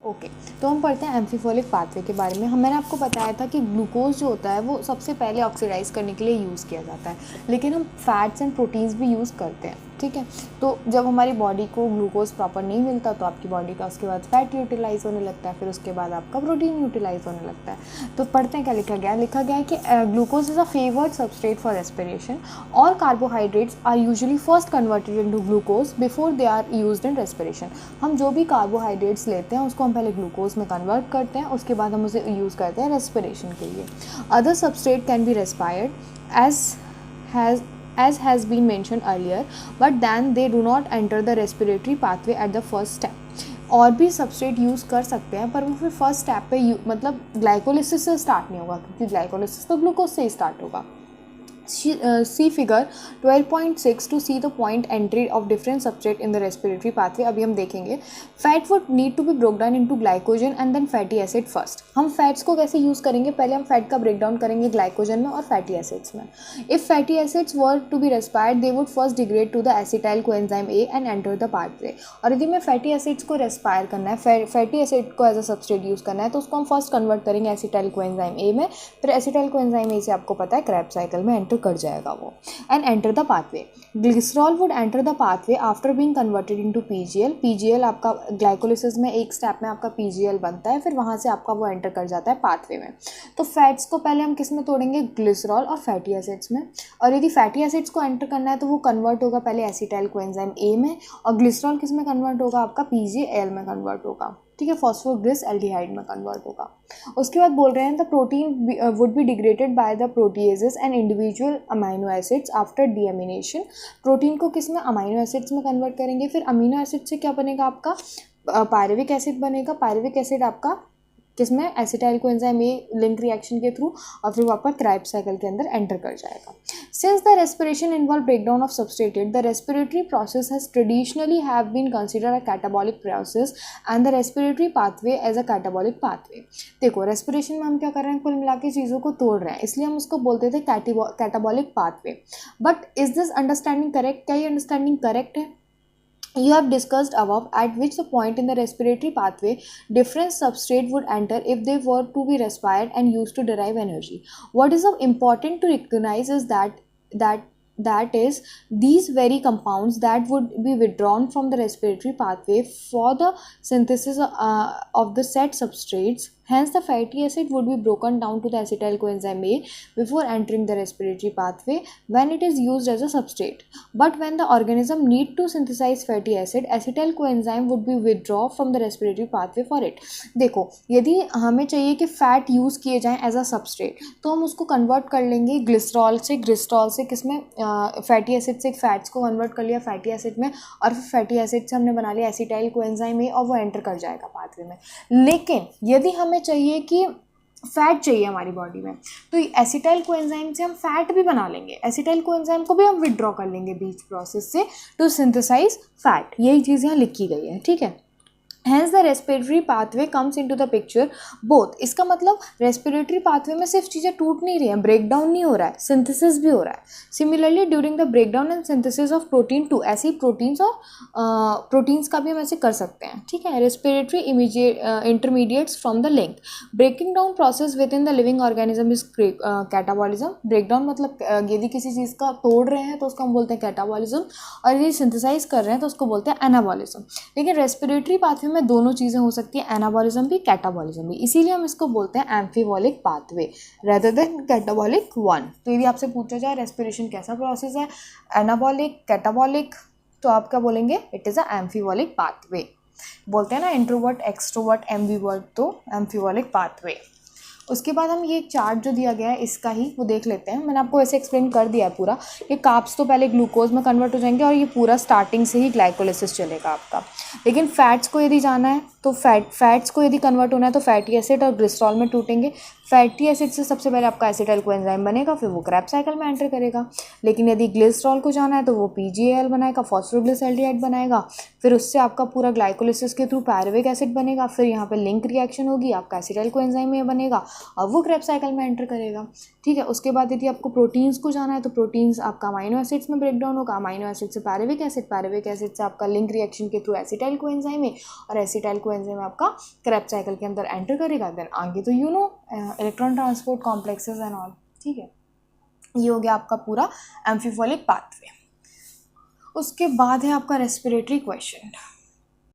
Okay तो हम पढ़ते हैं एम्फीफोलिक पाथवे के बारे में। मैंने आपको बताया था कि ग्लूकोज जो होता है वो सबसे पहले ऑक्सीडाइज करने के लिए यूज़ किया जाता है, लेकिन हम फैट्स एंड प्रोटीन्स भी यूज़ करते हैं, ठीक है। तो जब हमारी बॉडी को ग्लूकोज प्रॉपर नहीं मिलता तो आपकी बॉडी का उसके बाद फैट यूटिलाइज होने लगता है, फिर उसके बाद आपका प्रोटीन यूटिलाइज होने लगता है। तो पढ़ते हैं क्या लिखा गया है। लिखा गया है कि glucose is a favoured substrate for respiration. All carbohydrates are usually first converted into glucose before they are used in respiration. हम जो भी कार्बोहाइड्रेट्स लेते हैं उसको हम पहले ग्लूकोज में कन्वर्ट करते हैं, उसके बाद हम उसे यूज़ करते हैं रेस्पिरेशन के लिए। Other substrate can be respired as has been mentioned earlier, but then they do not enter the respiratory pathway at the first step। और भी सबस्ट्रेट यूज़ कर सकते हैं पर वो फिर फर्स्ट स्टेप पे मतलब ग्लाइकोलिसिस से स्टार्ट नहीं होगा, क्योंकि ग्लाइकोलिसिस तो ग्लूकोज से ही स्टार्ट होगा। See figure 12.6 to see the point entry of different substrate in the respiratory pathway। अभी हम देखेंगे fat would need to be broken down into glycogen and then fatty acid first। हम fats को कैसे use करेंगे, पहले हम फैट का ब्रेक डाउन करेंगे ग्लाइकोजन में और फैटी एसिड्स में। If fatty acids were to be respired they would first degrade to the acetyl coenzyme A and enter the pathway. और यदि हमें फैटी एसिड्स को रेस्पायर करना है, फैटी एसिड को एज अ सबस्ट्रेट यूज़ करना है, तो उसको हम फर्स्ट कन्वर्ट करेंगे एसिटाइल कोएंजाइम ए में, फिर एसिटाइल कोएंजाइम ए से आपको पता है क्रैब साइकिल में एंटर कर जाएगा वो, and enter the pathway. Glycerol would enter the pathway after being converted into PGL. PGL आपका ग्लाइकोलिसिस में एक स्टेप में आपका पीजीएल बनता है, फिर वहाँ से आपका वो एंटर कर जाता है पाथवे में। तो फैट्स को पहले हम किस में तोड़ेंगे, ग्लिसरॉल और फैटी एसिड्स में। और यदि फैटी एसिड्स को एंटर करना है तो वो कन्वर्ट होगा पहले एसिटाइल कोएंजाइम ए में, और ग्लिसरॉल किस में कन्वर्ट होगा, आपका पीजीएल में कन्वर्ट होगा, ठीक है, फॉस्फोग्लिस एल्डिहाइड में कन्वर्ट होगा। उसके बाद बोल रहे हैं the protein would be degraded by the proteases and individual amino acids after deamination. Protein को किस में, अमाइनो एसिड्स में कन्वर्ट करेंगे, फिर अमीनो एसिड से क्या बनेगा आपका, पायरुविक एसिड बनेगा। पायरुविक एसिड आपका किसमें, एसिटाइल कोएंजाइम ए लिंक रिएक्शन के थ्रू, और फिर वो आपका क्राइब साइकिल के अंदर एंटर कर जाएगा। Since the respiration involve breakdown of substrated, the respiratory process has traditionally have been considered a catabolic process and the respiratory pathway as a catabolic pathway. देखो रेस्पिरेशन में हम क्या कर रहे हैं, कुल मिला के चीज़ों को तोड़ रहे हैं, इसलिए हम उसको बोलते थे catabolic pathway. But is this understanding correct, क्या ये अंडरस्टैंडिंग करेक्ट है? You have discussed above at which the point in the respiratory pathway different substrate would enter if they were to be respired and used to derive energy. What is important to recognize is that is these very compounds that would be withdrawn from the respiratory pathway for the synthesis of the said substrates. Hence, the fatty acid would be broken down to the acetyl coenzyme A before entering the respiratory pathway when it is used as a substrate. But when the organism need to synthesize fatty acid, acetyl coenzyme would be withdraw from the respiratory pathway for it. देखो यदि हमें चाहिए कि fat use किए जाएं as a substrate, तो हम उसको कन्वर्ट कर लेंगे ग्लिसरॉल से किसमें, फैटी एसिड से फैट्स को कन्वर्ट कर लिया फैटी एसिड में, और फिर फैटी एसिड से हमने बना लिया एसिटाइल कोएंजाइम ए, और वो एंटर कर जाएगा पाथवे में। लेकिन यदि हमें चाहिए कि फैट चाहिए हमारी बॉडी में, तो एसिटाइल कोएंजाइम से हम फैट भी बना लेंगे, एसिटाइल कोएंजाइम को भी हम विड्रॉ कर लेंगे बीच प्रोसेस से टू सिंथेसाइज फैट। यही चीज़ यहाँ लिखी गई है, ठीक है। Hence the respiratory pathway comes into the picture both। इसका मतलब रेस्पिरेटरी पाथवे में सिर्फ चीज़ें टूट नहीं रही हैं, ब्रेक डाउन नहीं हो रहा है, सिंथेसिस भी हो रहा है। Similarly during the break down and synthesis of protein too, ऐसे ही प्रोटीन्स और प्रोटीन्स का भी हम ऐसे कर सकते हैं, ठीक है। Respiratory intermediates from the link. Breaking down process within the living organism is catabolism. Break down मतलब यदि किसी चीज़ का तोड़ रहे हैं तो उसको हम बोलते हैं कैटाबॉलिज्म, और यदि सिंथेसाइज कर रहे हैं तो उसको बोलते हैं एनाबॉलिज्म। लेकिन रेस्पिरेटरी पाथवे में दोनों चीज़ें हो सकती हैं, एनाबॉलिज्म भी कैटाबॉलिज्म भी, इसीलिए हम इसको बोलते हैं amphibolic pathway rather than catabolic one. तो यदि आपसे पूछा जाए रेस्पिरेशन कैसा प्रोसेस है, एनाबॉलिक, कैटाबॉलिक, तो आप क्या बोलेंगे, it is a amphibolic pathway. बोलते हैं ना इंट्रोवर्ट, एक्सट्रोवर्ट, एम्बीवर्ट, तो एम्फीबॉलिक पाथवे। उसके बाद हम ये चार्ट जो दिया गया है इसका ही वो देख लेते हैं। मैंने आपको ऐसे एक्सप्लेन कर दिया है पूरा, ये कार्ब्स तो पहले ग्लूकोज में कन्वर्ट हो जाएंगे और ये पूरा स्टार्टिंग से ही ग्लाइकोलिसिस चलेगा आपका। लेकिन फैट्स को यदि जाना है तो फैट्स को यदि कन्वर्ट होना है तो फैटी एसिड और ग्लिसरॉल में टूटेंगे। फैटी एसिड से सबसे पहले आपका एसिटाइल कोएंजाइम बनेगा, फिर वो क्रैब साइकिल में एंटर करेगा। लेकिन यदि ग्लिसरॉल को जाना है तो वो पीजीएल बनाएगा, फॉस्फोग्लिसल्डिहाइड बनाएगा, फिर उससे आपका पूरा ग्लाइकोलिसिस के थ्रू पायरुविक एसिड बनेगा, फिर यहाँ पे लिंक रिएक्शन होगी, आपका एसिटाइल कोएंजाइम में बनेगा, और वो क्रेब्स साइकिल में एंटर करेगा। ठीक है, उसके बाद यदि आपको प्रोटीन्स को जाना है तो प्रोटीन्स आपका अमाइनो एसिड्स में ब्रेक डाउन होगा, अमाइनो एसिड से पैराविक एसिड से आपका लिंक रिएक्शन के थ्रू एसिटाइल कोएंजाइम में, और एसिटाइल कोएंजाइम आपका क्रेब्स साइकिल के अंदर एंटर करेगा। देन आगे तो electron transport complexes and all. ठीक है, ये हो गया आपका पूरा एम्फिफोलिक पाथवे। उसके बाद है आपका रेस्पिरेटरी क्वेश्चन।